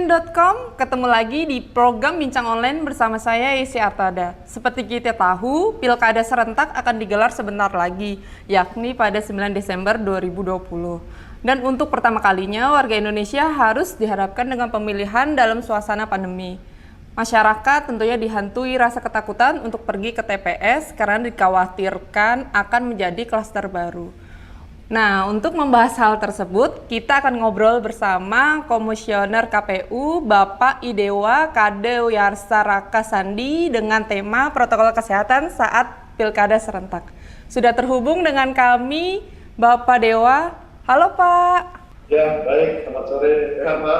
Online.com, ketemu lagi di program Bincang Online bersama saya Isi Artada. Seperti kita tahu, Pilkada serentak akan digelar sebentar lagi, yakni pada 9 Desember 2020. Dan untuk pertama kalinya, warga Indonesia harus dihadapkan dengan pemilihan dalam suasana pandemi. Masyarakat tentunya dihantui rasa ketakutan untuk pergi ke TPS karena dikhawatirkan akan menjadi klaster baru. Nah, untuk membahas hal tersebut, kita akan ngobrol bersama Komisioner KPU Bapak Idewa Kade Wiyarsa Raka Sandi dengan tema protokol kesehatan saat Pilkada serentak. Sudah terhubung dengan kami Bapak Dewa. Halo Pak. Ya, baik. Selamat sore, Pak.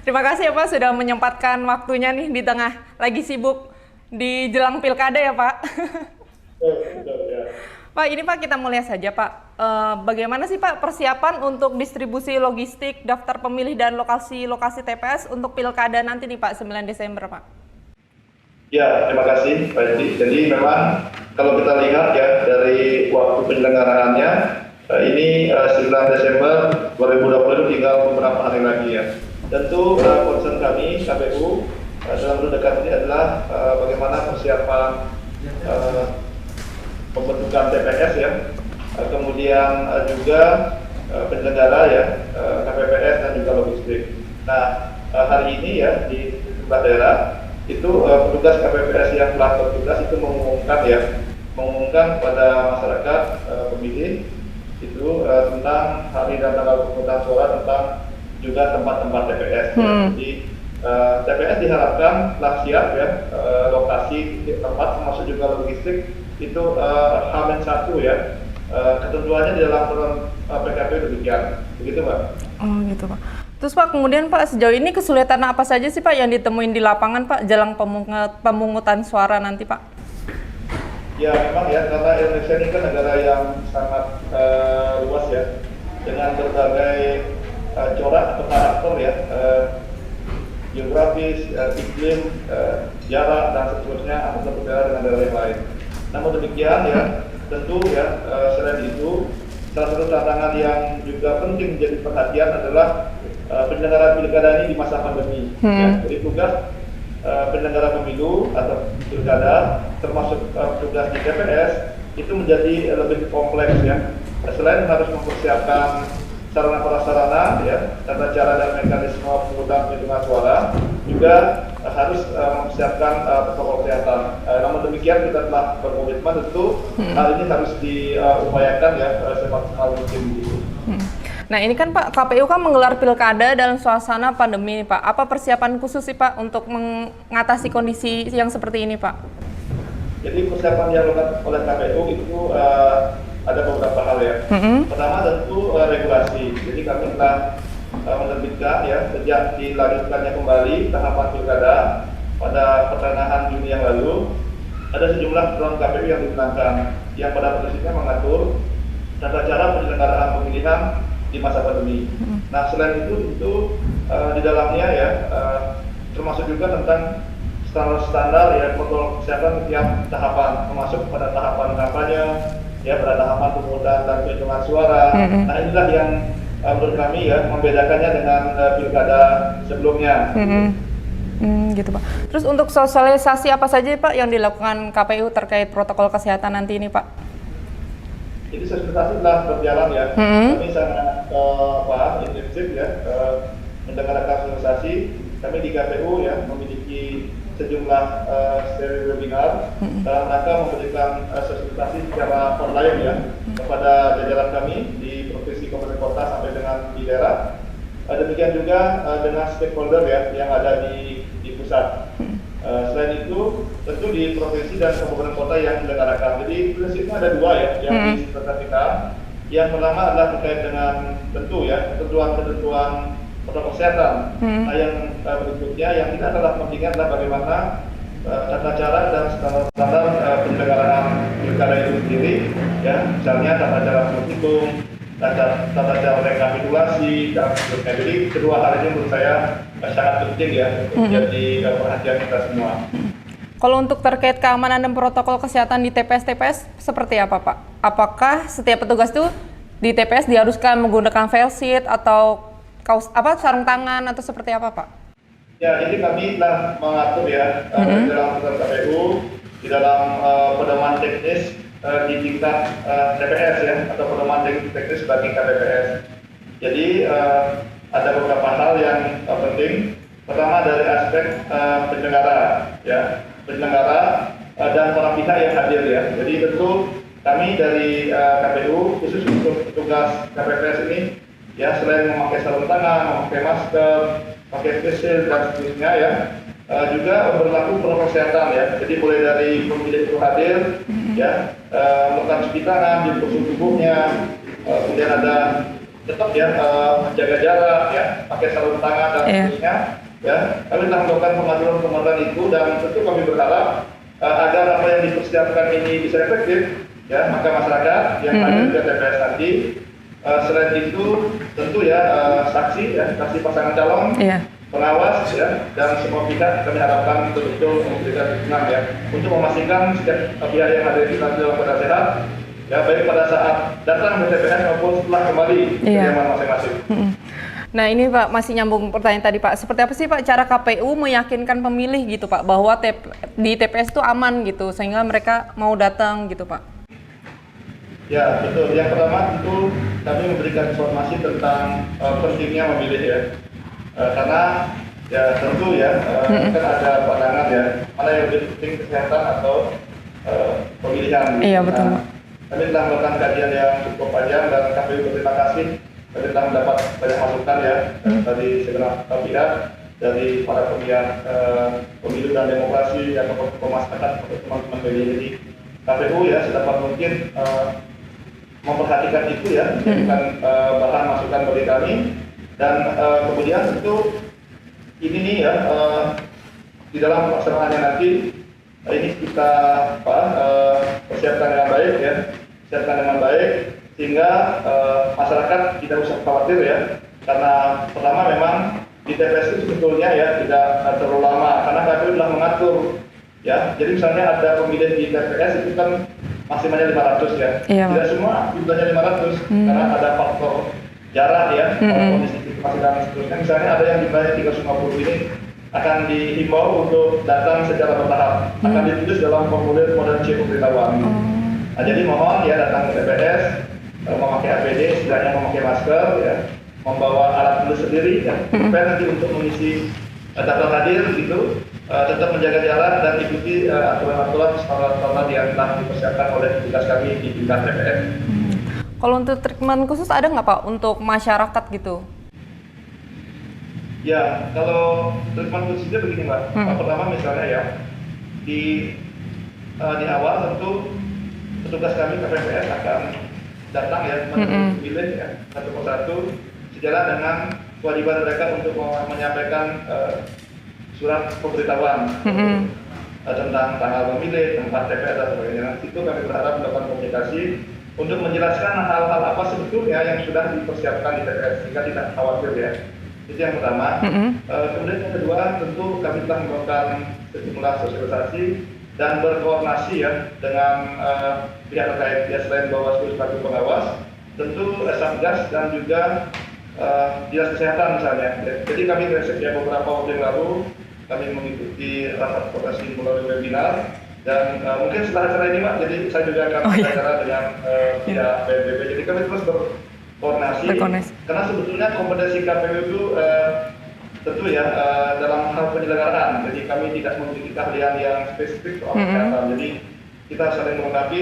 Terima kasih ya Pak sudah menyempatkan waktunya nih di tengah lagi sibuk di jelang Pilkada ya Pak. Ya. Pak, ini Pak kita mulai saja Pak. Bagaimana sih Pak persiapan untuk distribusi logistik daftar pemilih dan lokasi-lokasi TPS untuk Pilkada nanti nih Pak 9 Desember Pak? Ya, terima kasih Pak Edi. Jadi memang kalau kita lihat ya dari waktu penyelenggaraannya ini 9 Desember 2020 tinggal beberapa hari lagi ya. Tentu concern kami KPU dalam waktu dekat ini adalah bagaimana persiapan pembentukan TPS ya, kemudian juga penyelenggara ya, KPPS dan juga logistik. Nah, hari ini ya di sejumlah daerah itu petugas KPPS yang telah bertugas itu mengumumkan pada masyarakat pemilih itu tentang hari dan tanggal pemungutan suara tentang juga tempat-tempat TPS. Ya. Jadi TPS diharapkan telah siap ya, lokasi tempat termasuk juga logistik itu H-1 ya, ketentuannya di dalam peraturan PKPU demikian, begitu Pak. Oh gitu Pak. Terus Pak, kemudian Pak sejauh ini kesulitan apa saja sih Pak yang ditemuin di lapangan Pak jelang pemungutan suara nanti Pak? Ya memang ya, karena Indonesia ini kan negara yang sangat luas ya, dengan berbagai corak atau karakter ya, geografis, iklim, jarak dan seterusnya antara daerah dengan daerah yang lain. Namun demikian ya, tentu ya selain itu salah satu tantangan yang juga penting menjadi perhatian adalah penyelenggaraan pilkada ini di masa pandemi. Ya, jadi tugas penyelenggara pemilu atau pilkada termasuk tugas di TPS itu menjadi lebih kompleks ya. Selain harus mempersiapkan sarana prasarana ya, tata cara dan mekanisme pemungutan penghitungan suara, juga harus mempersiapkan protokol kesehatan. Namun demikian kita telah berkomitmen tentu hal ini harus diupayakan ya semaksimal mungkin. Nah ini kan Pak, KPU kan menggelar pilkada dalam suasana pandemi Pak. Apa persiapan khusus sih Pak untuk mengatasi kondisi yang seperti ini Pak? Jadi persiapan yang dilakukan oleh KPU itu ada beberapa hal ya. Pertama tentu regulasi. Jadi kami telah menerbitkan ya sejak dilanjutkannya kembali tahapan pilkada pada pertengahan Juni yang lalu, ada sejumlah peraturan KPU yang digunakan yang pada prinsipnya mengatur tata cara penyelenggaraan pemilihan di masa pandemi. Nah selain itu di dalamnya ya termasuk juga tentang standar-standar ya protokol kesehatan tiap tahapan, termasuk pada tahapan kampanye ya, pada tahapan pemungutan dan penghitungan suara. Nah inilah yang menurut kami ya membedakannya dengan pilkada sebelumnya. Gitu Pak. Terus untuk sosialisasi apa saja Pak yang dilakukan KPU terkait protokol kesehatan nanti ini Pak? Jadi sosialisasi telah berjalan ya. Kami sangat intensif ya mendengarkan sosialisasi. Kami di KPU ya memiliki sejumlah seri webinar dalam rangka memberikan sosialisasi secara online ya kepada jajaran kami di provinsi, kabupaten, kota sampai dengan di daerah. Demikian juga dengan stakeholder ya yang ada di pusat. Selain itu tentu di provinsi dan kabupaten kota yang menyelenggarakan. Jadi prinsipnya ada dua ya yang disertai kita. Yang pertama adalah terkait dengan tentu ya ketentuan protokol kesehatan. Nah yang berikutnya yang kita telah pentingkan adalah bagaimana tata cara dan standar penyelenggaraan pilkada itu sendiri ya, misalnya tata cara menghitung, tata cara rekapitulasi dan seterusnya. Jadi kedua hal ini menurut saya sangat penting ya untuk menjadi perhatian kita semua. Kalau untuk terkait keamanan dan protokol kesehatan di TPS seperti apa Pak? Apakah setiap petugas itu di TPS diharuskan menggunakan face shield atau sarung tangan atau seperti apa Pak? Ya, jadi kami telah mengatur ya di dalam peraturan KPU, di dalam pedoman teknis di tingkat TPS ya, atau pedoman teknis bagi KPPS. Jadi ada beberapa hal yang penting. Pertama dari aspek penyelenggara ya, penyelenggara dan para pihak yang hadir ya. Jadi tentu kami dari KPU khusus untuk petugas KPPS ini ya, selain memakai sarung tangan, memakai masker, pakai face shield dan seterusnya ya, juga berlaku protokol kesehatan ya. Jadi mulai dari pemilih itu hadir ya, melakukan cuci tangan, di suhu tubuhnya, kemudian ada tetap ya menjaga jarak ya, pakai sarung tangan dan seterusnya ya. Kami telah melakukan pengaturan itu, dan tentu kami berharap agar apa yang dipersiapkan ini bisa efektif ya, maka masyarakat yang hadir di TPS nanti selain itu tentu ya saksi pasangan calon, pengawas ya, dan semua pihak kami harapkan betul-betul memberikan dukungan ya, untuk memastikan setiap pihak yang hadir di dalam keadaan sehat ya, baik pada saat datang ke TPS maupun setelah kembali ke kediaman masing-masing. Nah ini Pak, masih nyambung pertanyaan tadi Pak, seperti apa sih Pak cara KPU meyakinkan pemilih gitu Pak, bahwa di TPS itu aman gitu, sehingga mereka mau datang gitu Pak? Ya betul, yang pertama tentu kami memberikan informasi tentang pentingnya memilih ya, karena ya tentu ya kan ada pandangan ya, mana yang lebih penting, kesehatan atau pemilihan. Iya betul. Kami telah melakukan kajian yang cukup panjang, dan kami berterima kasih kami telah mendapat banyak masukan ya dari segenap pihak, dari para penggiat pemilu dan demokrasi yang masyarakat, teman-teman media. Jadi KPU ya sedapat mungkin memperhatikan itu ya, menjadikan bahan masukan bagi kami, dan kemudian tentu ini nih ya di dalam pelaksanaannya nanti ini kita persiapkan dengan baik ya, sehingga masyarakat tidak usah khawatir ya, karena pertama memang di TPS itu sebetulnya ya tidak terlalu lama, karena KPU telah mengatur ya. Jadi misalnya ada pemilih di TPS itu kan maksimalnya 500 ya, tidak semua jumlahnya 500 karena ada faktor jarak ya, kondisi situasi dan seterusnya. Misalnya ada yang jumlahnya 350, ini akan dihimbau untuk datang secara bertahap, akan ditulis dalam formulir modern C pemberitahuan. Nah, jadi mohon ya datang ke TPS, memakai APD, setidaknya memakai masker ya, membawa alat tulis sendiri ya, supaya nanti untuk mengisi daftar hadir gitu, tetap menjaga jarak dan ikuti aturan-aturan standar yang telah dipersiapkan oleh petugas kami di tingkat TPS. Kalau untuk treatment khusus ada nggak Pak untuk masyarakat gitu? Ya, kalau treatment khususnya begini Mbak. Pertama misalnya ya, di awal tentu petugas kami KPPS akan datang ya, memilih ya satu persatu sejalan dengan kewajiban mereka untuk menyampaikan surat pemberitahuan tentang tanggal memilih, tempat TPS dan sebagainya. Itu kami berharap melakukan komunikasi untuk menjelaskan hal-hal apa sebetulnya yang sudah dipersiapkan di TPS, sehingga tidak khawatir ya. Itu yang pertama. Kemudian yang kedua, tentu kami telah melakukan sejumlah sosialisasi dan berkoordinasi ya dengan pihak terkait ya, selain Bawaslu sebagai pengawas, tentu Satgas dan juga dinas kesehatan misalnya. Jadi kami ya, beberapa waktu yang lalu kami mengikuti rapat koordinasi melalui webinar, dan mungkin setelah acara ini Pak, jadi saya juga akan berbicara dengan pihak BNPB. Jadi kami terus berkoordinasi, karena sebetulnya kompetensi KPU itu tentu ya dalam hal penyelenggaraan. Jadi kami tidak memiliki keahlian yang spesifik soal kesehatan. Jadi kita saling melengkapi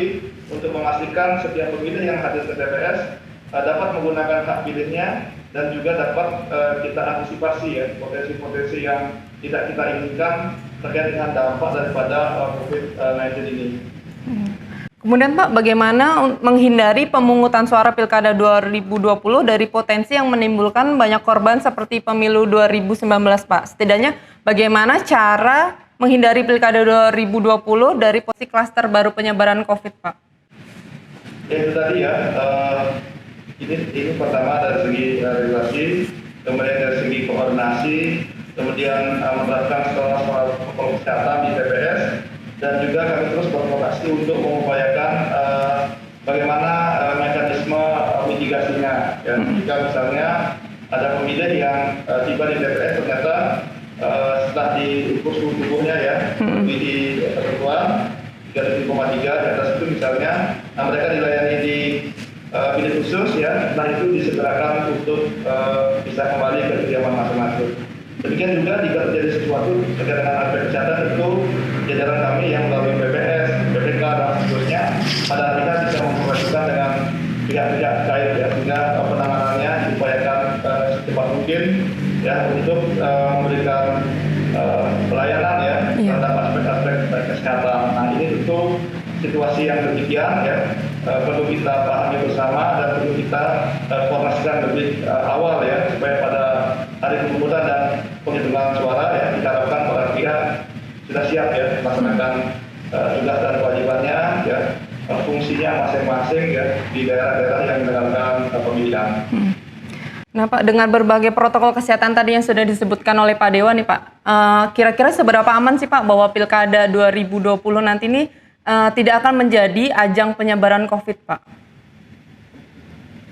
untuk memastikan setiap pemilih yang hadir ke TPS dapat menggunakan hak pilihnya, dan juga dapat kita antisipasi ya potensi-potensi yang tidak kita inginkan terkait dengan dampak daripada COVID-19 ini. Kemudian Pak, bagaimana menghindari pemungutan suara Pilkada 2020 dari potensi yang menimbulkan banyak korban seperti pemilu 2019 Pak? Setidaknya bagaimana cara menghindari Pilkada 2020 dari posisi klaster baru penyebaran COVID Pak? Itu tadi ya, ini pertama dari segi regulasi, kemudian dari segi koordinasi, kemudian menerapkan soal protokol kesehatan di TPS, dan juga kami terus berkoordinasi untuk mengupayakan bagaimana mekanisme mitigasinya. Ya, jika misalnya ada pemilih yang tiba di TPS ternyata setelah diukur suhu tubuhnya ya, lebih di ketentuan 37,3 di atas itu misalnya, nah mereka dilayani di bilik khusus ya, setelah itu disegerakan untuk bisa kembali ke kediaman masing-masing. Demikian juga jika terjadi sesuatu terkait dengan aspek kesehatan itu jajaran kami yang melalui BPS, BPK dan seterusnya pada akhirnya bisa memperhatikan dengan pihak-pihak terkait ya, sehingga penanganannya diupayakan secepat mungkin ya untuk memberikan pelayanan ya terhadap aspek-aspek kesehatan. Nah ini tentu situasi yang demikian ya perlu kita pahami bersama dan perlu kita koordinasikan lebih awal ya supaya pada hari pemungutan dan penghitungan suara ya diharapkan para pihak sudah siap ya melaksanakan tugas dan kewajibannya ya fungsinya masing-masing ya di daerah-daerah yang menjalankan pemilihan. Nah Pak, dengan berbagai protokol kesehatan tadi yang sudah disebutkan oleh Pak Dewa nih Pak, kira-kira seberapa aman sih Pak bahwa Pilkada 2020 nanti ini tidak akan menjadi ajang penyebaran COVID, Pak?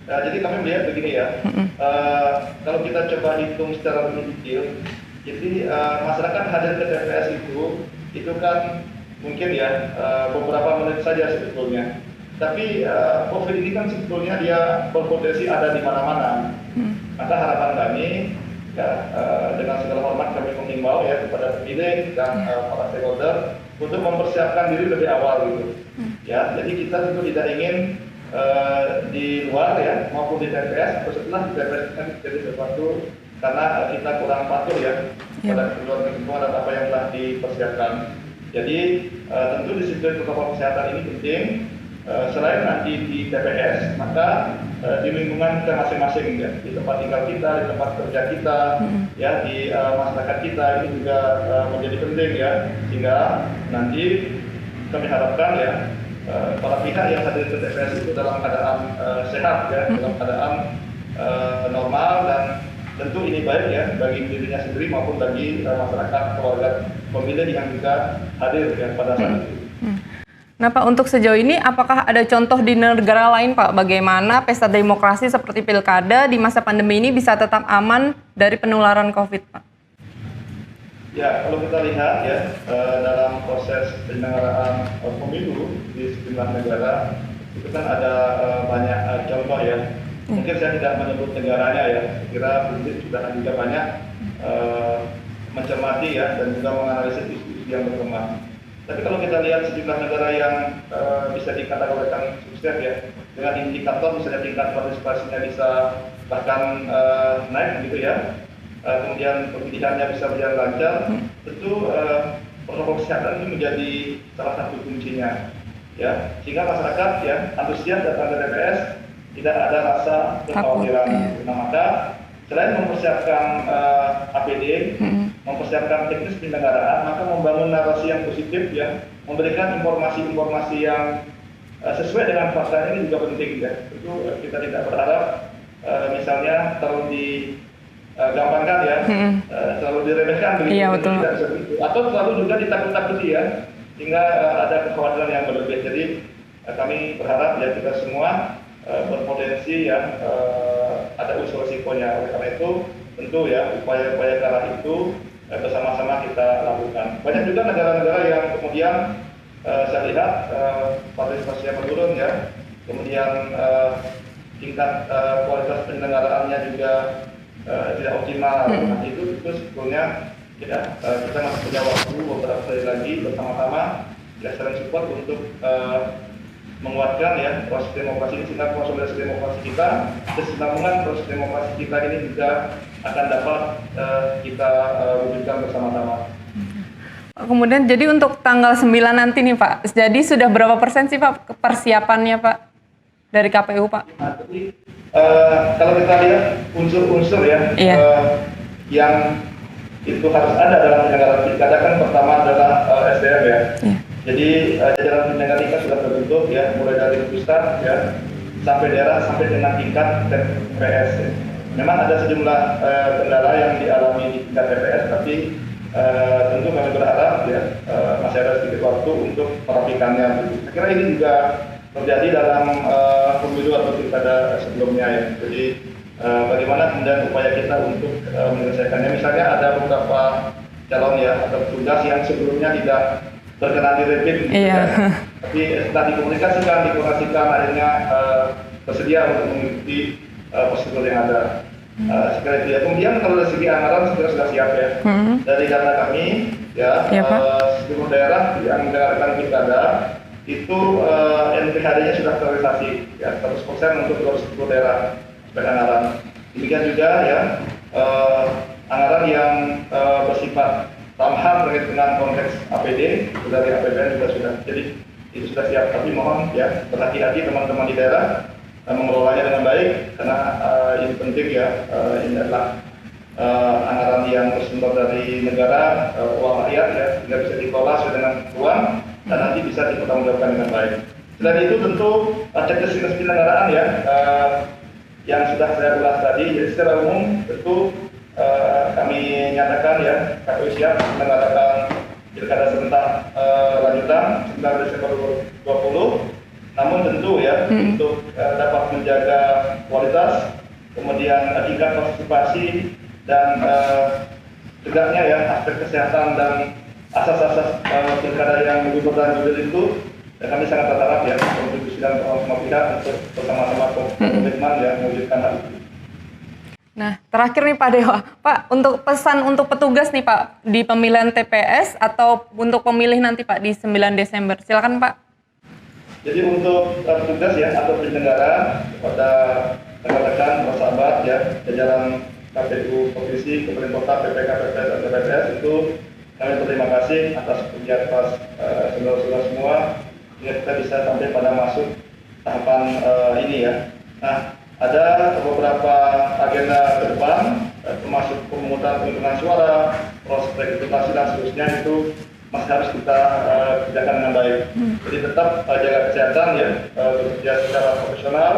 Nah, jadi kami melihat begini ya, kalau kita coba hitung secara lebih detail, jadi masyarakat hadir ke TPS itu kan mungkin ya beberapa menit saja sebetulnya. Tapi COVID ini kan sebetulnya dia berpotensi ada di mana-mana. Maka harapan kami ya dengan segala hormat kami mengimbau ya kepada pemilih dan para stakeholder untuk mempersiapkan diri lebih awal gitu. Ya, jadi kita tentu tidak ingin di luar ya maupun di TPS atau setelah di TPS kan jadi sesuatu karena kita kurang patuh ya pada ketentuan dan apa yang telah dipersiapkan. Jadi tentu disiplin protokol kesehatan ini penting. Selain nanti di TPS, maka di lingkungan kita masing-masing ya, di tempat tinggal kita, di tempat kerja kita, ya di masyarakat kita ini juga menjadi penting ya, sehingga nanti kami harapkan ya para pihak yang hadir ke TPS itu dalam keadaan sehat ya, dalam keadaan normal dan tentu ini baik ya bagi dirinya sendiri maupun bagi masyarakat keluarga pemilih yang juga hadir ya pada saat itu. Nah Pak, untuk sejauh ini apakah ada contoh di negara lain Pak, bagaimana pesta demokrasi seperti pilkada di masa pandemi ini bisa tetap aman dari penularan COVID Pak? Ya, kalau kita lihat ya dalam proses penyelenggaraan pemilu di sejumlah negara itu kan ada banyak contoh ya. Mungkin saya tidak menyebut negaranya ya, saya kira publik sudah juga banyak mencermati ya dan juga menganalisis isu-isu yang berkembang. Tapi kalau kita lihat sejumlah negara yang bisa dikategorikan sukses ya, dengan indikator misalnya tingkat partisipasinya bisa bahkan naik gitu ya, kemudian pemilihannya bisa berjalan lancar, tentu protokol kesehatan ini menjadi salah satu kuncinya, ya, sehingga masyarakat ya antusias datang ke TPS, tidak ada rasa kekhawatiran. Nah, maka selain mempersiapkan APD, mempersiapkan teknis penyelenggaraan, maka membangun narasi yang positif ya, memberikan informasi-informasi yang sesuai dengan faktanya ini juga penting ya. Tentu kita tidak berharap misalnya terlalu digampangkan ya, terlalu diremehkan begitu, iya, betul. Tidak bisa begitu. Atau terlalu juga ditakut-takuti ya, sehingga ada kekhawatiran yang berlebih. Jadi kami berharap ya kita semua berpotensi ya ada unsur risikonya. Oleh karena itu tentu ya upaya-upaya ke arah itu bersama-sama kita lakukan. Banyak juga negara-negara yang kemudian saya lihat partisipasinya menurun ya, kemudian tingkat kualitas penyelenggaraannya juga tidak optimal. Nah, itu sebetulnya ya, kita masih punya waktu beberapa kali lagi bersama-sama ya saling support untuk menguatkan ya proses demokrasi ini, sehingga konsolidasi demokrasi kita, kesinambungan proses demokrasi kita ini juga akan dapat kita wujudkan bersama-sama. Kemudian jadi untuk tanggal 9 nanti nih Pak, jadi sudah berapa persen sih Pak persiapannya Pak dari KPU Pak? Nah, jadi kalau kita lihat unsur-unsur ya yang itu harus ada dalam penyelenggaraan pilkada kan pertama adalah SDM ya. Jadi jajaran penyelenggara kita sudah terbentuk ya, mulai dari pusat ya sampai daerah sampai dengan tingkat TPS. Ya. Memang ada sejumlah kendala yang dialami di tingkat TPS, tapi tentu kami berharap ya masih ada sedikit waktu untuk merapikannya. Saya kira ini juga terjadi dalam pemilu atau pilkada sebelumnya ya. Jadi bagaimana kemudian upaya kita untuk menyelesaikannya. Misalnya ada beberapa calon ya atau petugas yang sebelumnya tidak berkenan di rapid gitu Iya. ya. Tapi setelah dikomunikasikan akhirnya bersedia untuk mengikuti prosedur yang ada. Sekali itu ya. Kemudian kalau dari segi anggaran sudah siap ya. Dari data kami ya, Iya, Pak. seluruh daerah yang mendengarkan pilkada itu NPHD-nya sudah terrealisasi ya 100% untuk 210 daerah anggaran. Demikian juga ya anggaran yang bersifat tambahan terkait dengan konteks APD dari APBN juga sudah. Jadi itu sudah siap. Tapi mohon ya berhati-hati teman-teman di daerah mengelolanya dengan baik karena ini penting ya. Ini adalah anggaran yang bersumber dari negara, uang rakyat ya, sehingga bisa dikelola sesuai dengan uang dan nanti bisa dipertanggungjawabkan dengan baik. Selain itu tentu checklist penyelenggaraan ya yang sudah saya ulas tadi. Jadi secara umum tentu kami nyatakan ya KPU siap menyelenggarakan pilkada serentak lanjutan 9 Desember 2020. Namun tentu ya untuk dapat menjaga kualitas, kemudian tingkat partisipasi dan tegaknya ya aspek kesehatan dan asas-asas pilkada yang lebih berlanjut itu kami sangat berharap ya kontribusi dan semua pihak untuk bersama-sama komitmen ya mewujudkan hal itu. Nah, terakhir nih Pak Dewa, Pak, untuk pesan untuk petugas nih Pak di pemilihan TPS atau untuk pemilih nanti Pak di 9 Desember, silakan Pak. Jadi untuk petugas ya atau penyelenggara kepada rekan-rekan sahabat ya jajaran KPU Provinsi, Kabupaten Kota, PPK, PPS, dan TPS itu kami berterima kasih atas kerja keras saudara-saudara semua sehingga kita bisa sampai pada masuk tahapan ini ya. Nah, ada beberapa agenda ke depan termasuk pemungutan penghitungan suara, proses rekapitulasi dan seterusnya itu masih harus kita kerjakan dengan baik. Jadi tetap jaga kesehatan ya, bekerja secara profesional,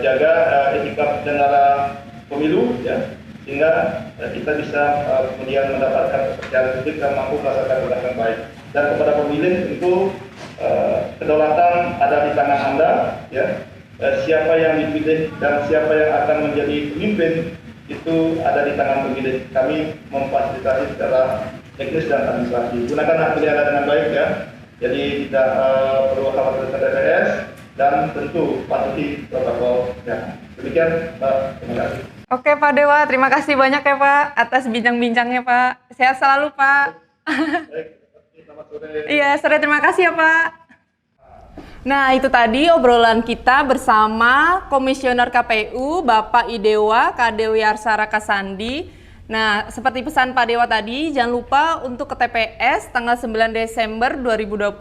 jaga etika penyelenggara pemilu ya, sehingga kita bisa kemudian mendapatkan kepercayaan publik dan mampu melaksanakan tugas yang baik. Dan kepada pemilih tentu kedaulatan ada di tangan Anda ya. Siapa yang dipilih dan siapa yang akan menjadi pemimpin itu ada di tangan pemilih. Kami memfasilitasi secara teknis dan administrasi. Gunakan hak pilih Anda dengan baik ya. Jadi tidak perlu khawatir tentang TPS dan tentu patuhi protokol kesehatan. Demikian, Pak. Terima kasih. Oke Pak Dewa, terima kasih banyak ya Pak atas bincang-bincangnya Pak. Sehat selalu Pak. Baik, selamat sore. Iya, sore, terima kasih ya Pak. Nah, itu tadi obrolan kita bersama Komisioner KPU Bapak Idewa Kadewiarsara Kasandi. Nah, seperti pesan Pak Dewa tadi, jangan lupa untuk ke TPS tanggal 9 Desember 2020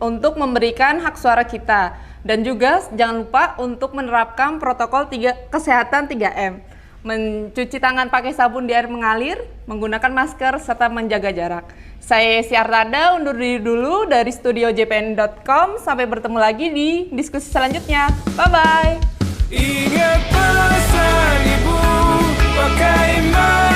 untuk memberikan hak suara kita. Dan juga jangan lupa untuk menerapkan protokol kesehatan 3M. Mencuci tangan pakai sabun di air mengalir, menggunakan masker, serta menjaga jarak. Saya Yesi Artada undur diri dulu dari studio jpn.com. Sampai bertemu lagi di diskusi selanjutnya. Bye-bye. Ingat pesan ibu, pakai masker.